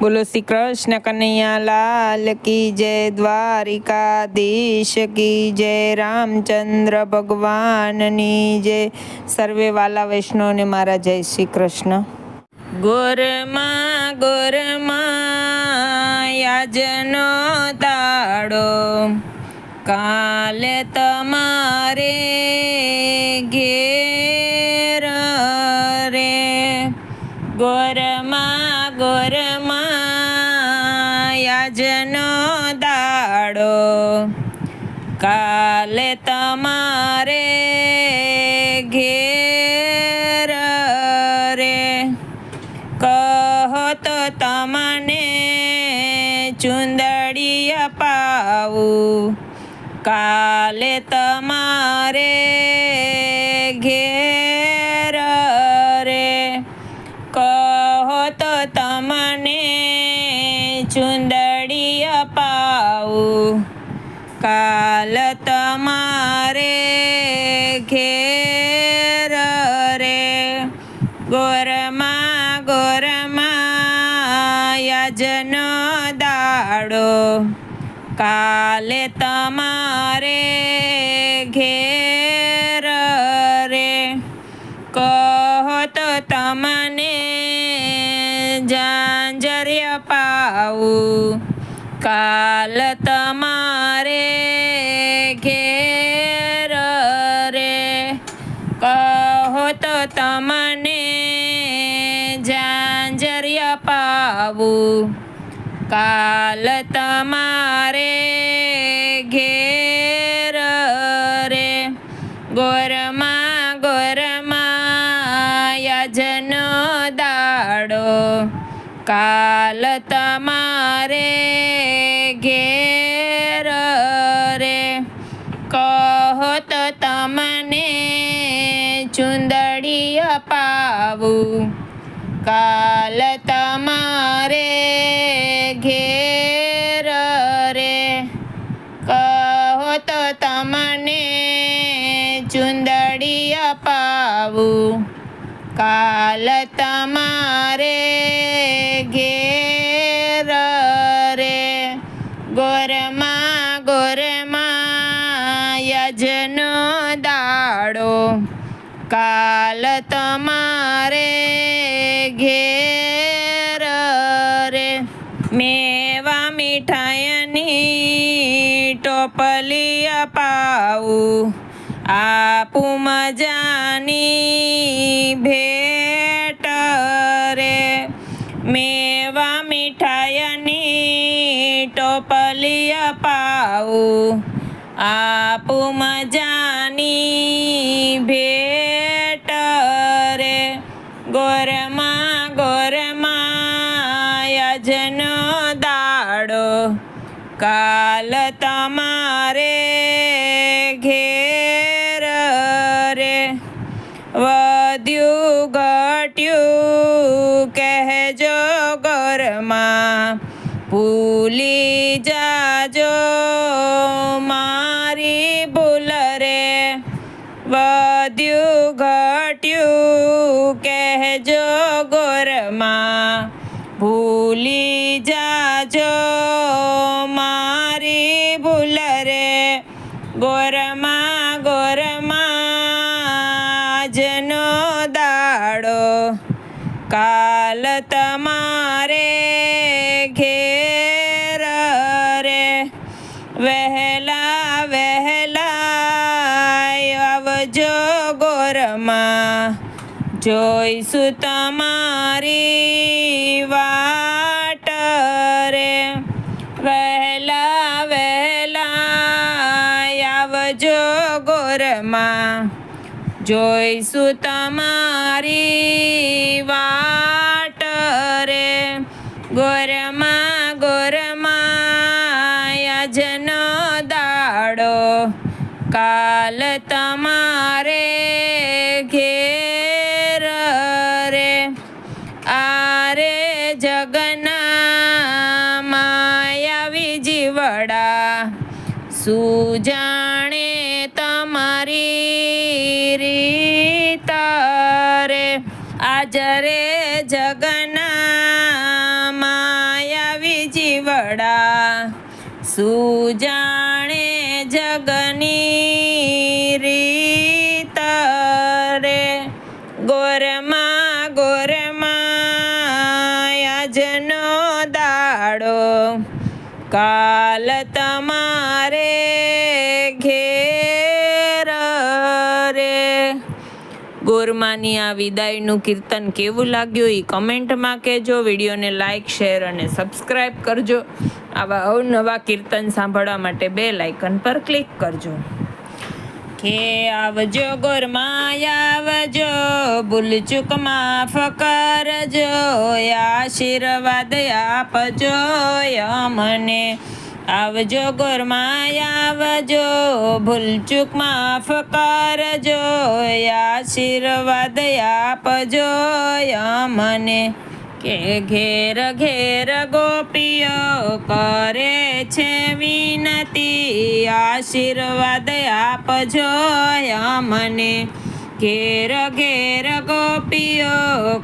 બોલો શ્રી કૃષ્ણ કનૈયા લાલ કી જય, દ્વારિકાધીશ કી જય, રામચંદ્ર ભગવાનની જય। સર્વે વાલા વૈષ્ણવને મારા જય શ્રી કૃષ્ણ। ગોરમાં ગોરમાં યાજનો દાડો, કાલે તમારે ઘેર રે। ગોરમાં ગોરમાં યાજનો દાડો, કાલે તમારે ઘેર રે। કહો તો તમને ચુંદડી અપાવું, કાલે તમારે ઘેર રે। કહો તો તમને ચુંદડી અપાવું, કાલ તમારે ઘેર રે। ગોરમાં ગોરમાં યાજનો દાડો, કાલે તમારે ઘેર રે। કહો તો તમને ઝાંઝર અપાવું, કાલ તમારે ઘેર રે। કહો તો તમને ઝાંઝર અપાવું, કાલ તમારે ઘેર રે। ગોરમાં ગોરમાં યાજનો દાડો, કાલ તમારે ઘેર રે। કહો તો તમને ચુંદડી અપાવું, કાલ તમારે ઘેર રે। કહો તો તમને ચુંદડી અપાવું, કાલ તમારે ઘેર રે। ગોરમાં ગોરમાં યાજનો દાડો, કાલ તમારે ઘેર રે। મેવા મીઠાઈની ટોપલી અપાવું, આપું મજાની ભેટ રે। મેવા મીઠાઈની ટોપલી અપાવું, આપું મજાની ભેટ રે। ગોરમાં ગોરમાં યાજનો દાડો, કાલ તમારે ઘેર રે। વધ્યું ઘટ્યું કહેજો ગોરમાં, ભૂલી જાજો મારી ભૂલ રે। વધ્યું ઘટ્યું કહેજો ગોરમાં, ભૂલી જાજો મારી ભૂલ રે। ગોરમાં ગોરમાં આજનો દાડો, કાલ તમારે ઘેર રે। વહેલા વહેલા આવજો ગોરમાં, જોઈશું તમારી વાટ રે। વહેલા વહેલા આવજો ગોરમાં, જોઈશું તમારી વાટ રે। ગોરમાં ગોરમાં યાજનો દાડો, કાલ તમારે ઘેર રે। આરે જગના માયાવી જીવડા, શું જાણે તમારી રીત રે। આજ રે જગના માયા રીત રે ગોરમાં આજનો દાડો કાલ તમારે ઘેર રે. ગોરમાની આ વિદાયનું કીર્તન કેવું લાગ્યું એ કમેન્ટમાં કહેજો. વિડીયોને લાઇક, શેર અને સબસ્ક્રાઈબ કરજો. આવા અવનવા કીર્તન સાંભળવા માટે બેલ આઇકન પર ક્લિક કરજો. કે આવજો ગોરમાય આવજો, ભૂલચૂક માફ કરજો, આશીર્વાદ આપજો અમને. આવજો ગોરમાય આવજો, ભૂલચૂક માફ કરજો, આશીર્વાદ આપજો અમને. કે ઘેર ઘેર ગોપીઓ કરે છે વિનતી, આશીર્વાદ આપજો અમને. ઘેર ઘેર ગોપીઓ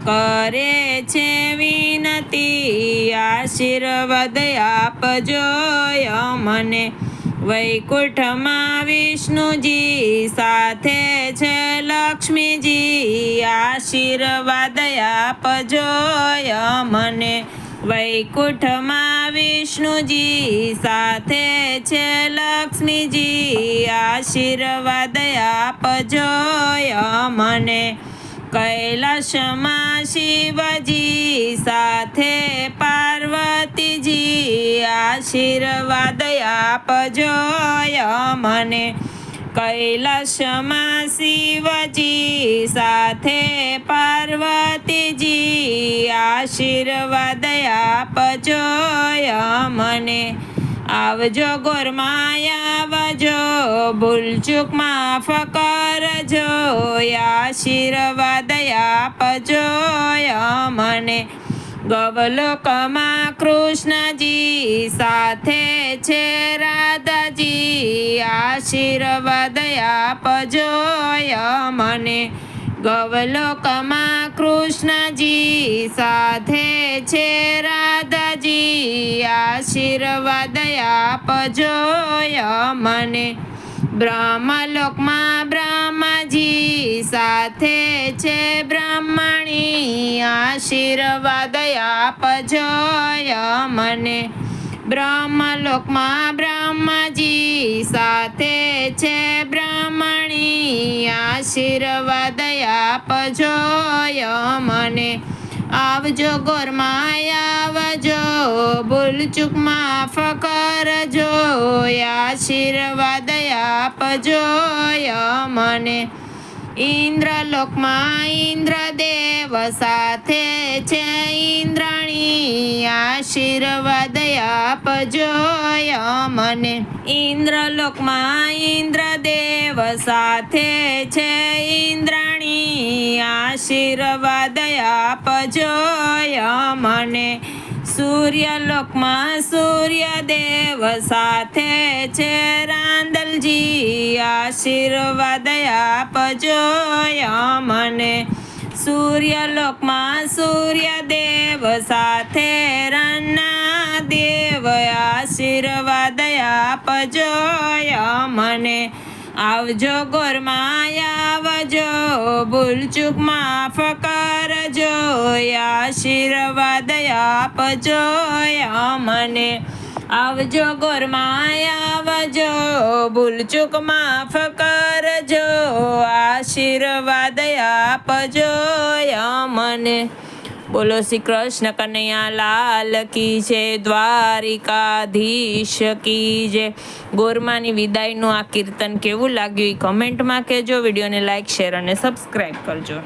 કરે છે વિનતી, આશીર્વાદ આપજો અમને. વૈકુંઠમાં વિષ્ણુજી સાથે છે લક્ષ્મીજી, આશીર્વાદ આપજો અમને. વૈકુંઠમાં વિષ્ણુજી સાથે છે લક્ષ્મીજી, આશીર્વાદ આપજો અમને. કૈલાસમાં શિવજી સાથે પાર્વતીજી, આશીર્વાદ આપજો અમને. કૈલાસમાં શિવજી સાથે પાર્વતીજી, આશીર્વાદ આપજો અમને. આવજો ગોરમાય આવજો, ભૂલચૂક માફ કરજો, આશીર્વાદ આપજો અમને. ગવલોકમાં કૃષ્ણજી સાથે છે રાધાજી, આશીર્વાદ આપજો અમને. ગવલોકમાં કૃષ્ણજી સાથે છે રાધાજી, આશીર્વાદ આપજો અમને. બ્રહ્મલોકમાં બ્રહ્માજી સાથે છે બ્રહ્મણી, આશીર્વાદ આપજો અમને. બ્રહ્મલોકમાં બ્રહ્માજી સાથે છે બ્રહ્મણી, આશીર્વાદ આપજો અમને. આવજો ગોરમાય આવજો, ભૂલચૂક માફ કરજો, આશીર્વાદ આપજો અમને. ઇન્દ્રલોકમાં ઇન્દ્રદેવ સાથે છે ઇન્દ્રાણી, આશીર્વાદ આપજો અમને. ઇન્દ્રલોકમાં ઇન્દ્રદેવ સાથે છે ઇન્દ્રાણી, આશીર્વાદ આપજો અમને. સૂર્યલોકમાં સૂર્યદેવ સાથે છે રાંદલજી, આશીર્વાદ આપજો અમને. સૂર્યલોકમાં સૂર્યદેવ સાથે રાના દેવ, આશીર્વાદ આપજો અમને. આવજો ગોરમાય આવજો, ભૂલચૂક માફ કરજો, આશીર્વાદ આપજો અમને. આવજો ગોરમાય આવજો, ભૂલચૂક માફ કરજો, આશીર્વાદ આપજો અમને. બોલો શ્રી કૃષ્ણ કનૈયા લાલ કી જય, દ્વારિકાધીશ કી જય. ગોરમાની વિદાયનું આ કીર્તન કેવું લાગ્યું એ કમેન્ટમાં કહેજો. વિડીયોને લાઇક, શેર અને સબસ્ક્રાઈબ કરજો.